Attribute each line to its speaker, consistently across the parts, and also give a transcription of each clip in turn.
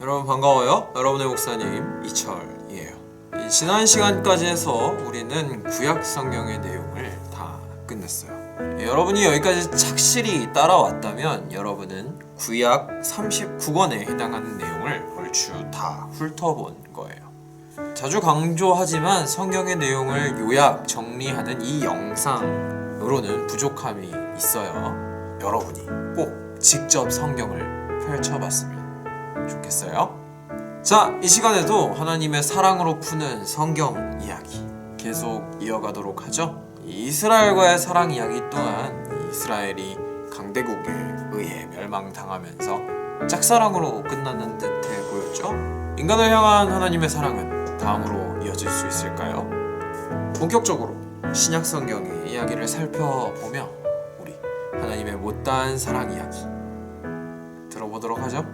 Speaker 1: 여러분 반가워요. 여러분의 목사님 이철이에요. 지난 시간까지 해서 우리는 구약 성경의 내용을 다 끝냈어요. 여러분이 여기까지 착실히 따라왔다면 여러분은 구약 39권에 해당하는 내용을 얼추 다 훑어본 거예요. 자주 강조하지만 성경의 내용을 요약 정리하는 이 영상으로는 부족함이 있어요. 여러분이 꼭 직접 성경을 펼쳐봤으면 좋겠어요. 자, 이 시간에도 하나님의 사랑으로 푸는 성경 이야기 계속 이어가도록 하죠. 이스라엘과의 사랑 이야기 또한 이스라엘이 강대국에 의해 멸망당하면서 짝사랑으로 끝나는 듯해 보였죠. 인간을 향한 하나님의 사랑은 다음으로 이어질 수 있을까요? 본격적으로 신약 성경의 이야기를 살펴보며 우리 하나님의 못다한 사랑 이야기 들어보도록 하죠.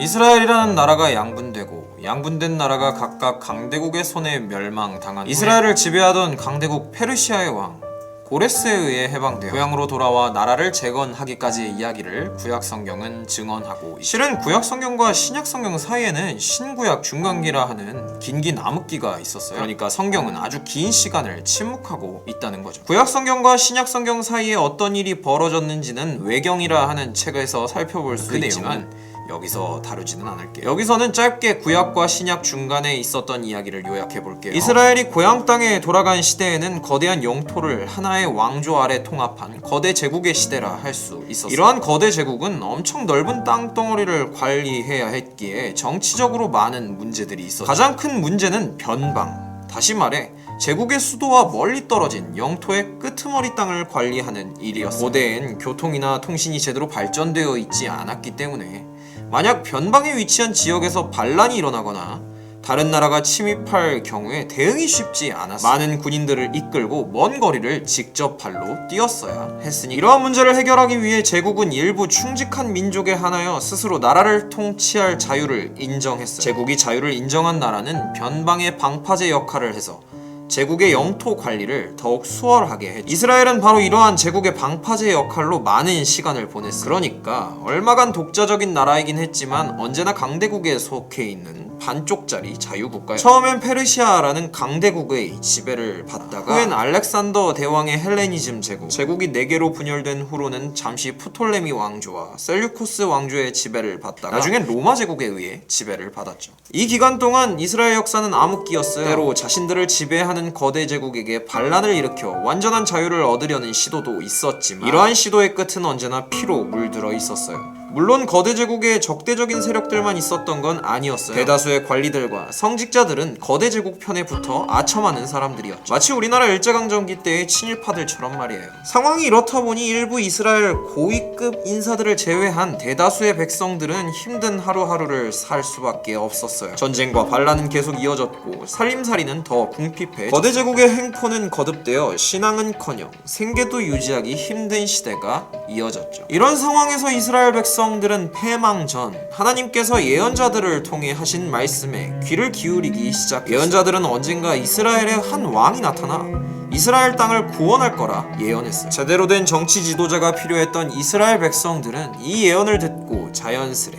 Speaker 1: 이스라엘이라는 나라가 양분되고 양분된 나라가 각각 강대국의 손에 멸망당한 이스라엘을 지배하던 강대국 페르시아의 왕 고레스에 의해 해방되어 고향으로 돌아와 나라를 재건하기까지의 이야기를 구약성경은 증언하고 실은 구약성경과 신약성경 사이에는 신구약 중간기라 하는 긴 암흑기가 있었어요. 그러니까 성경은 아주 긴 시간을 침묵하고 있다는 거죠. 구약성경과 신약성경 사이에 어떤 일이 벌어졌는지는 외경이라 하는 책에서 살펴볼 수 있지만 여기서 다루지는 않을게요. 여기서는 짧게 구약과 신약 중간에 있었던 이야기를 요약해볼게요. 이스라엘이 고향 땅에 돌아간 시대에는 거대한 영토를 하나의 왕조 아래 통합한 거대 제국의 시대라 할 수 있었어요. 이러한 거대 제국은 엄청 넓은 땅덩어리를 관리해야 했기에 정치적으로 많은 문제들이 있었어요. 가장 큰 문제는 변방, 다시 말해 제국의 수도와 멀리 떨어진 영토의 끄트머리 땅을 관리하는 일이었어요. 고대엔 교통이나 통신이 제대로 발전되어 있지 않았기 때문에 만약 변방에 위치한 지역에서 반란이 일어나거나 다른 나라가 침입할 경우에 대응이 쉽지 않았어요. 많은 군인들을 이끌고 먼 거리를 직접 발로 뛰었어야 했으니 이러한 문제를 해결하기 위해 제국은 일부 충직한 민족에 한하여 스스로 나라를 통치할 자유를 인정했어요. 제국이 자유를 인정한 나라는 변방의 방파제 역할을 해서 제국의 영토 관리를 더욱 수월하게 했죠. 이스라엘은 바로 이러한 제국의 방파제 역할로 많은 시간을 보냈어요. 그러니까 얼마간 독자적인 나라이긴 했지만 언제나 강대국에 속해 있는 반쪽짜리 자유국가예요. 처음엔 페르시아라는 강대국의 지배를 받다가 후엔 알렉산더 대왕의 헬레니즘 제국이 4개로 분열된 후로는 잠시 프톨레미 왕조와 셀류코스 왕조의 지배를 받다가 나중엔 로마 제국에 의해 지배를 받았죠. 이 기간 동안 이스라엘 역사는 암흑기였어요. 때로 자신들을 지배하는 거대 제국에게 반란을 일으켜 완전한 자유를 얻으려는 시도도 있었지만 이러한 시도의 끝은 언제나 피로 물들어 있었어요. 물론 거대 제국에 적대적인 세력들만 있었던 건 아니었어요. 대다수의 관리들과 성직자들은 거대 제국 편에 붙어 아첨하는 사람들이었죠. 마치 우리나라 일제강점기 때의 친일파들처럼 말이에요. 상황이 이렇다 보니 일부 이스라엘 고위급 인사들을 제외한 대다수의 백성들은 힘든 하루하루를 살 수밖에 없었어요. 전쟁과 반란은 계속 이어졌고 살림살이는 더 궁핍해 거대 제국의 횡포는 거듭되어 신앙은커녕 생계도 유지하기 힘든 시대가 이어졌죠. 이런 상황에서 이스라엘 백성들은 패망 전 하나님께서 예언자들을 통해 하신 말씀에 귀를 기울이기 시작했어요. 예언자들은 언젠가 이스라엘에 한 왕이 나타나 이스라엘 땅을 구원할 거라 예언했어요. 제대로 된 정치 지도자가 필요했던 이스라엘 백성들은 이 예언을 듣고 자연스레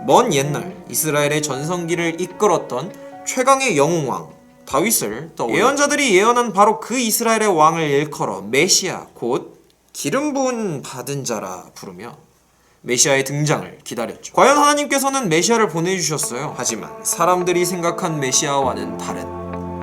Speaker 1: 먼 옛날 이스라엘의 전성기를 이끌었던 최강의 영웅왕 다윗을 떠올려 예언자들이 예언한 바로 그 이스라엘의 왕을 일컬어 메시아 곧 기름 부은 받은 자라 부르며 메시아의 등장을 기다렸죠. 과연 하나님께서는 메시아를 보내주셨어요. 하지만 사람들이 생각한 메시아와는 다른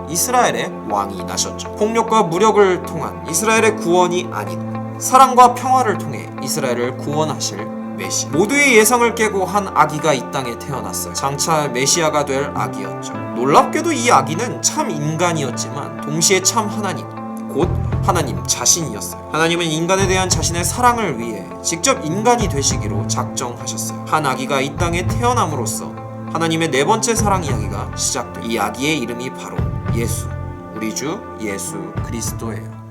Speaker 1: 이스라엘의 왕이 나셨죠. 폭력과 무력을 통한 이스라엘의 구원이 아닌 사랑과 평화를 통해 이스라엘을 구원하실 메시아. 모두의 예상을 깨고 한 아기가 이 땅에 태어났어요. 장차 메시아가 될 아기였죠. 놀랍게도 이 아기는 참 인간이었지만 동시에 참 하나님, 곧 하나님 자신이었어요. 하나님은 인간에 대한 자신의 사랑을 위해 직접 인간이 되시기로 작정하셨어요. 한 아기가 이 땅에 태어남으로써 하나님의 4번째 사랑 이야기가 시작돼요. 이 아기의 이름이 바로 예수, 우리 주 예수 그리스도예요.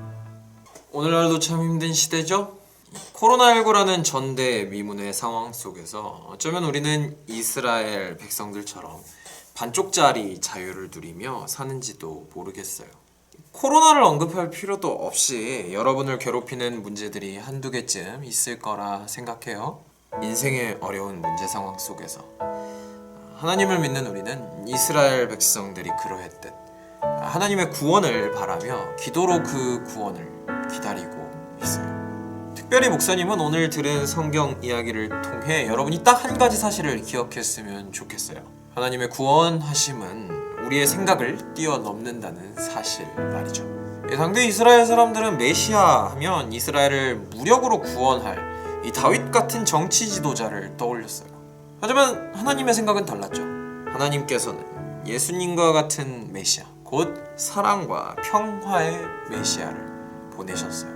Speaker 1: 오늘날도 참 힘든 시대죠? 코로나19라는 전대미문의 상황 속에서 어쩌면 우리는 이스라엘 백성들처럼 반쪽짜리 자유를 누리며 사는지도 모르겠어요. 코로나를 언급할 필요도 없이 여러분을 괴롭히는 문제들이 한두 개쯤 있을 거라 생각해요. 인생의 어려운 문제 상황 속에서 하나님을 믿는 우리는 이스라엘 백성들이 그러했듯 하나님의 구원을 바라며 기도로 그 구원을 기다리고 있어요. 특별히 목사님은 오늘 들은 성경 이야기를 통해 여러분이 딱 한 가지 사실을 기억했으면 좋겠어요. 하나님의 구원하심은 우리의 생각을 뛰어넘는다는 사실 말이죠. 당대 이스라엘 사람들은 메시아 하면 이스라엘을 무력으로 구원할 이 다윗 같은 정치 지도자를 떠올렸어요. 하지만 하나님의 생각은 달랐죠. 하나님께서는 예수님과 같은 메시아, 곧 사랑과 평화의 메시아를 보내셨어요.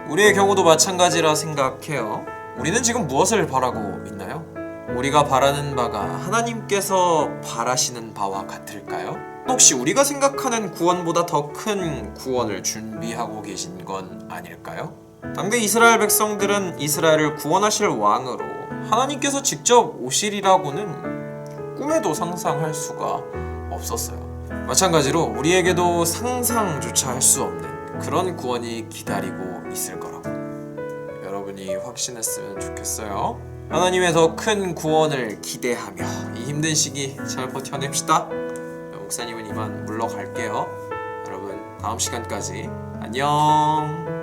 Speaker 1: 우리의 경우도 마찬가지라 생각해요. 우리는 지금 무엇을 바라고 있나요? 우리가 바라는 바가 하나님께서 바라시는 바와 같을까요? 혹시 우리가 생각하는 구원보다 더 큰 구원을 준비하고 계신 건 아닐까요? 당대 이스라엘 백성들은 이스라엘을 구원하실 왕으로 하나님께서 직접 오시리라고는 꿈에도 상상할 수가 없었어요. 마찬가지로 우리에게도 상상조차 할 수 없는 그런 구원이 기다리고 있을 거라고 여러분이 확신했으면 좋겠어요. 하나님의 더 큰 구원을 기대하며 이 힘든 시기 잘 버텨냅시다. 목사님은 이만 물러갈게요. 여러분 다음 시간까지 안녕.